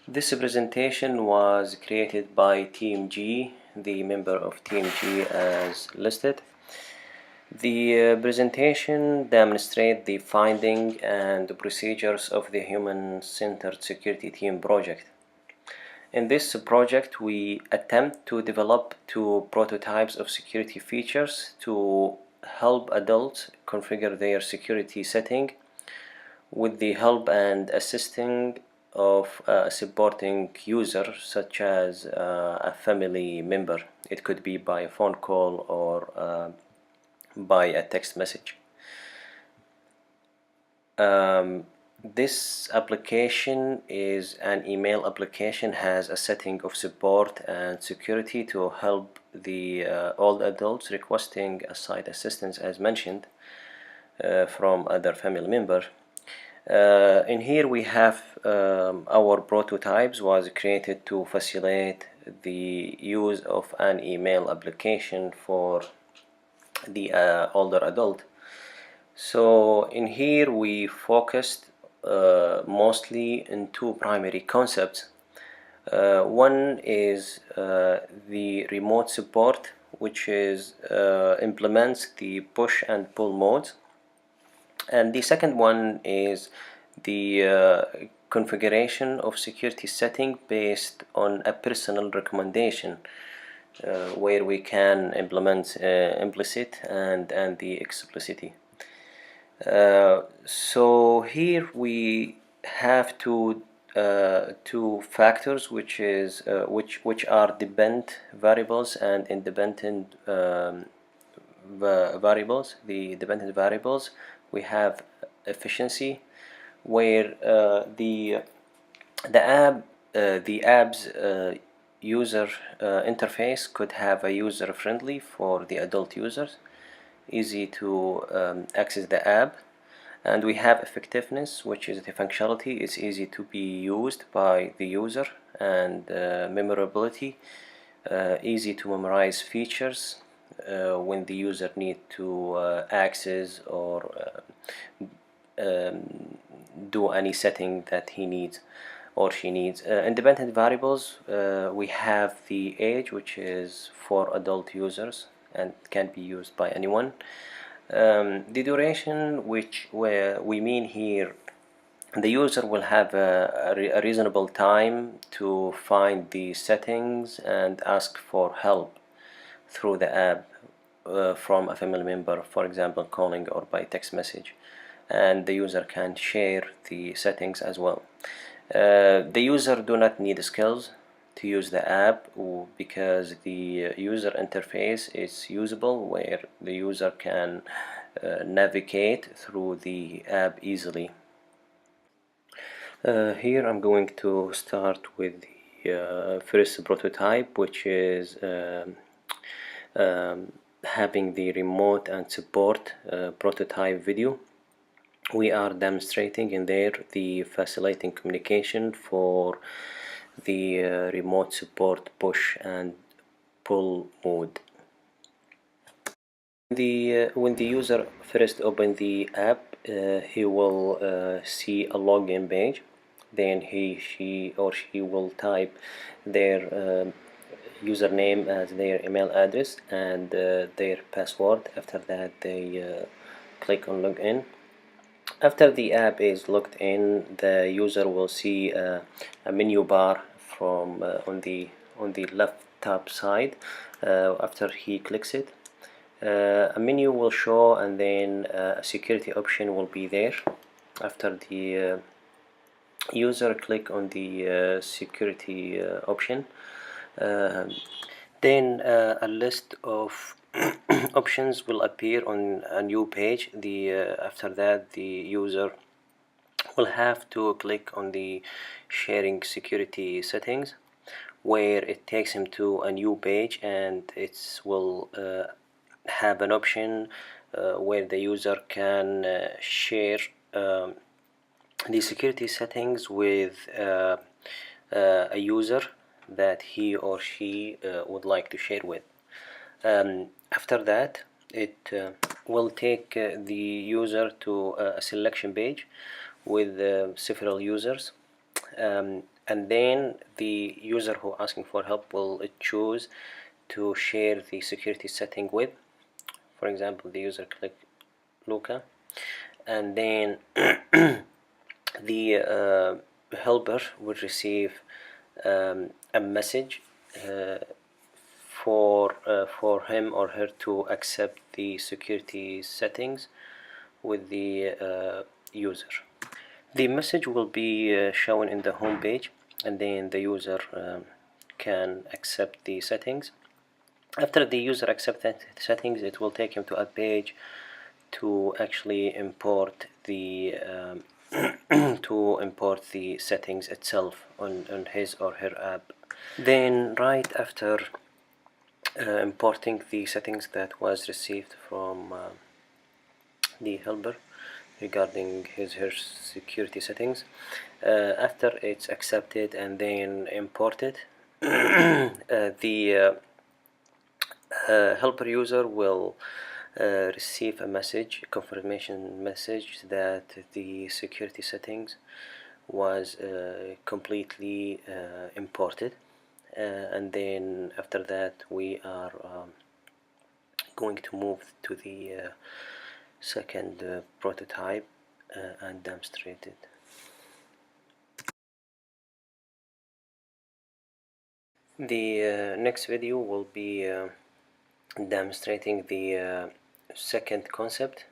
This presentation was created by Team G, the member of Team G as listed. The presentation demonstrates the finding and the procedures of the Human-Centered Security Team project. In this project, we attempt to develop two prototypes of security features to help adults configure their security setting with the help and assisting of a supporting user such as a family member. It could be by a phone call or by a text message. This application is an email application, has a setting of support and security to help the all adults requesting a site assistance as mentioned from other family member. In here we have our prototypes was created to facilitate the use of an email application for the older adult. So in here we focused mostly in two primary concepts. One is the remote support, which is implements the push and pull modes, and the second one is the configuration of security setting based on a personal recommendation, where we can implement implicit and the explicit. So here we have two factors, which is which are dependent variables and independent variables. The dependent variables, we have efficiency, where the app's user interface could have a user friendly for the adult users, easy to access the app. And we have effectiveness, which is the functionality. It's easy to be used by the user, and memorability, easy to memorize features when the user need to access or do any setting that he needs or she needs. Independent variables, we have the age, which is for adult users and can be used by anyone. The duration, where we mean here the user will have a reasonable time to find the settings and ask for help through the app from a family member, for example calling or by text message, and the user can share the settings as well. The user do not need skills to use the app, because the user interface is usable, where the user can navigate through the app easily. Here I'm going to start with the first prototype, which is having the remote and support prototype video. We are demonstrating in there the facilitating communication for the remote support push and pull mode. When the user first open the app, he will see a login page. Then she will type their username as their email address and their password. After that, they click on login. After the app is logged in, the user will see a menu bar from on the left top side. After he clicks it, a menu will show, and then a security option will be there. After the user click on the security option, then a list of options will appear on a new page. After that, the user will have to click on the sharing security settings, where it takes him to a new page, and it will have an option where the user can share the security settings with a user that he or she would like to share with. After that, it will take the user to a selection page with several users. and then the user who asking for help will choose to share the security setting with. For example, the user click Luca, and then the helper will receive a message for him or her to accept the security settings with the user. The message will be shown in the home page, and then the user can accept the settings. After the user accepts the settings, it will take him to a page to actually import the to import the settings itself on his or her app. Then right after importing the settings that was received from the helper regarding his her security settings, after it's accepted and then imported, the helper user will receive a message, a confirmation message, that the security settings was completely imported, and then after that we are going to move to the second prototype and demonstrate it. The next video will be demonstrating the second concept,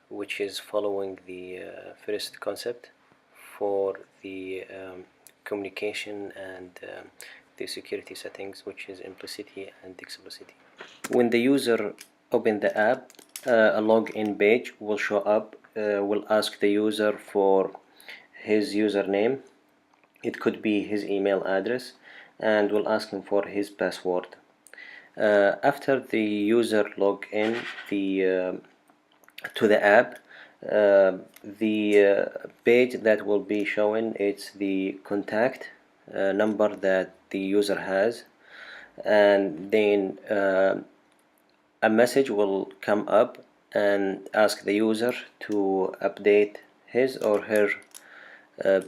which is following the first concept for the communication and the security settings, which is implicity and explicity. When the user open the app, a login page will show up, will ask the user for his username. It could be his email address, and will ask him for his password. After the user log in to the app, the page that will be shown, it's the contact number that the user has, and then a message will come up and ask the user to update his or her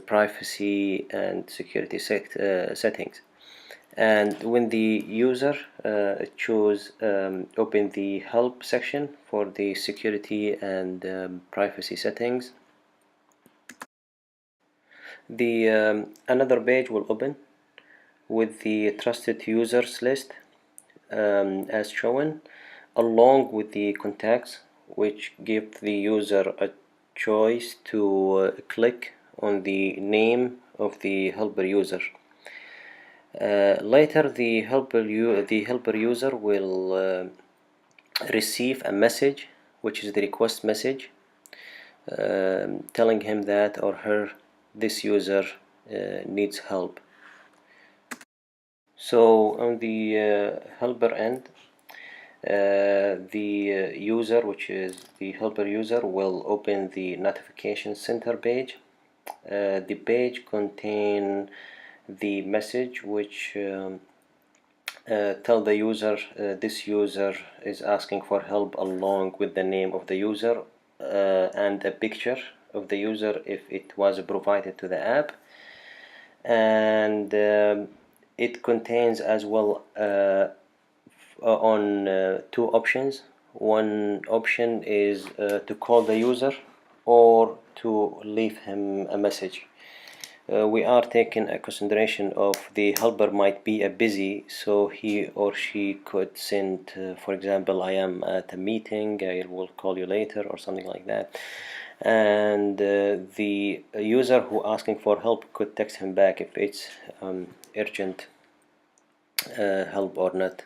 privacy and security settings. And when the user choose open the help section for the security and privacy settings, the another page will open with the trusted users list as shown, along with the contacts, which give the user a choice to click on the name of the helper user. Later, the helper user will receive a message, which is the request message, telling him that or her this user needs help. So on the helper end, the user, which is the helper user, will open the notification center page. The page contain the message which tell the user this user is asking for help, along with the name of the user and a picture of the user if it was provided to the app, and it contains as well on two options. One option is to call the user or to leave him a message. We are taking a consideration of the helper might be busy, so he or she could send, for example, I am at a meeting, I will call you later, or something like that. And the user who asking for help could text him back if it's urgent help or not.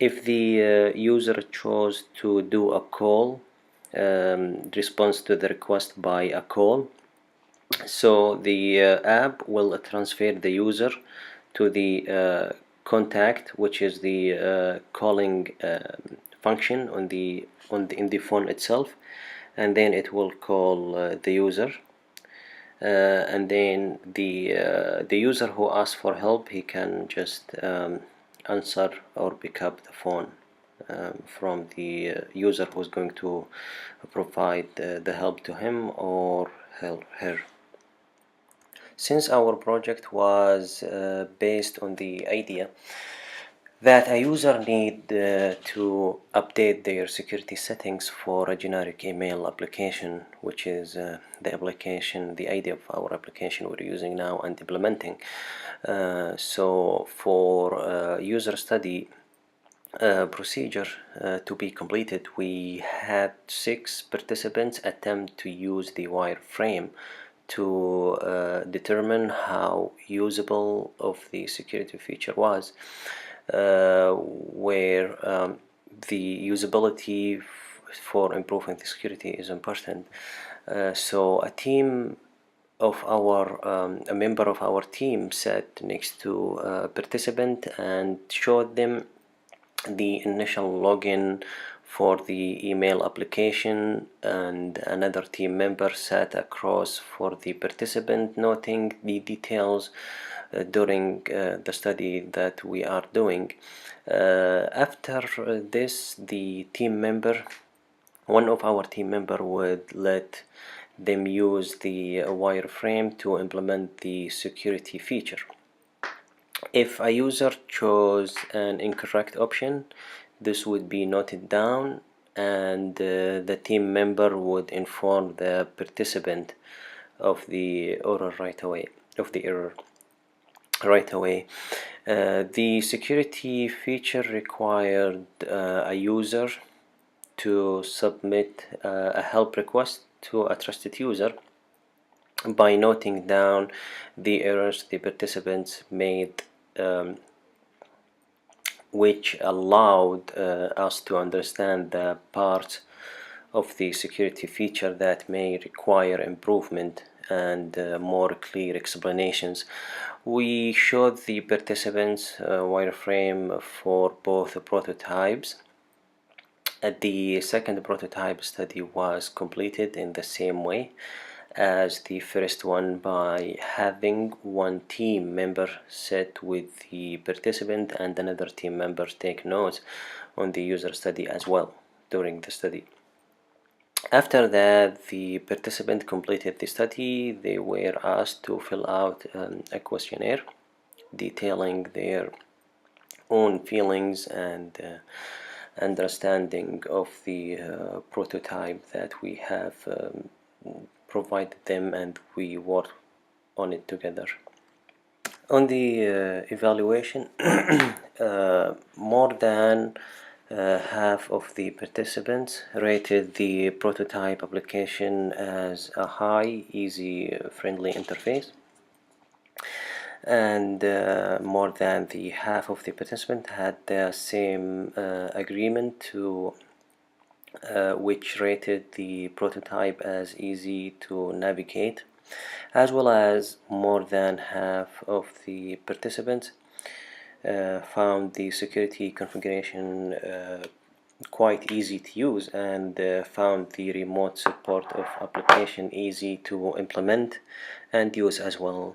If the user chose to do a call, response to the request by a call, so the app will transfer the user to the contact, which is the calling function on in the phone itself, and then it will call the user, and then the user who asks for help, he can just answer or pick up the phone from the user who's going to provide the help to him or her. Since our project was based on the idea that a user need to update their security settings for a generic email application, which is the idea of our application we're using now and implementing. So for user study procedure to be completed, we had 6 participants attempt to use the wireframe to determine how usable of the security feature was, where the usability for improving the security is important. So a member of our team sat next to a participant and showed them the initial login for the email application, and another team member sat across for the participant, noting the details during the study that we are doing. After this, one of our team member would let them use the wireframe to implement the security feature. If a user chose an incorrect option, this would be noted down, and the team member would inform the participant of the error right away. The security feature required a user to submit a help request to a trusted user by noting down the errors the participants made, which allowed us to understand the parts of the security feature that may require improvement and more clear explanations. We showed the participants wireframe for both prototypes. The second prototype study was completed in the same way as the first one, by having one team member sit with the participant and another team member take notes on the user study as well during the study. After that, the participant completed the study. They were asked to fill out a questionnaire detailing their own feelings and understanding of the prototype that we have provided them, and we worked on it together. On the evaluation, more than half of the participants rated the prototype application as a high, easy, friendly interface, and more than the half of the participants had the same agreement to which rated the prototype as easy to navigate, as well as more than half of the participants found the security configuration quite easy to use, and found the remote support of application easy to implement and use as well.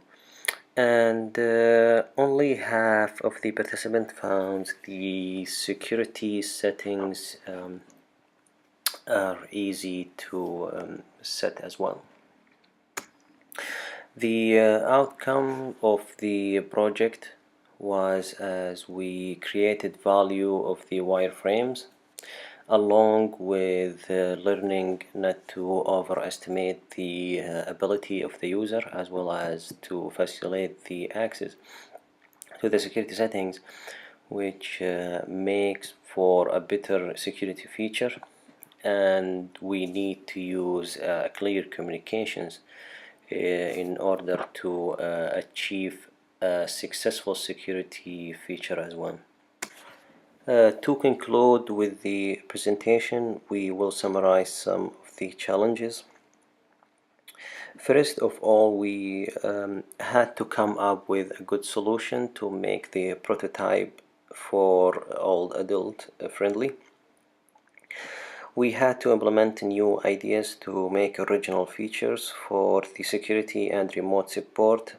And only half of the participants found the security settings are easy to set as well. The outcome of the project was, as we created value of the wireframes, along with learning not to overestimate the ability of the user, as well as to facilitate the access to the security settings, which makes for a better security feature. And we need to use clear communications in order to achieve a successful security feature as well. To conclude with the presentation, we will summarize some of the challenges. First of all, we had to come up with a good solution to make the prototype for all adult friendly. We had to implement new ideas to make original features for the security and remote support,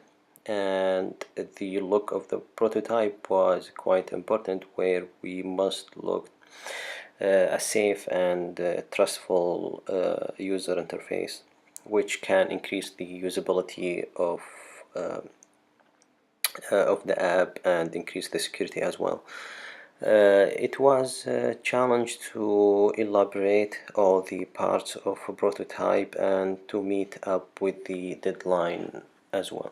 and the look of the prototype was quite important, where we must look a safe and trustful user interface. which can increase the usability of the app and increase the security as well. It was a challenge to elaborate all the parts of a prototype and to meet up with the deadline as well.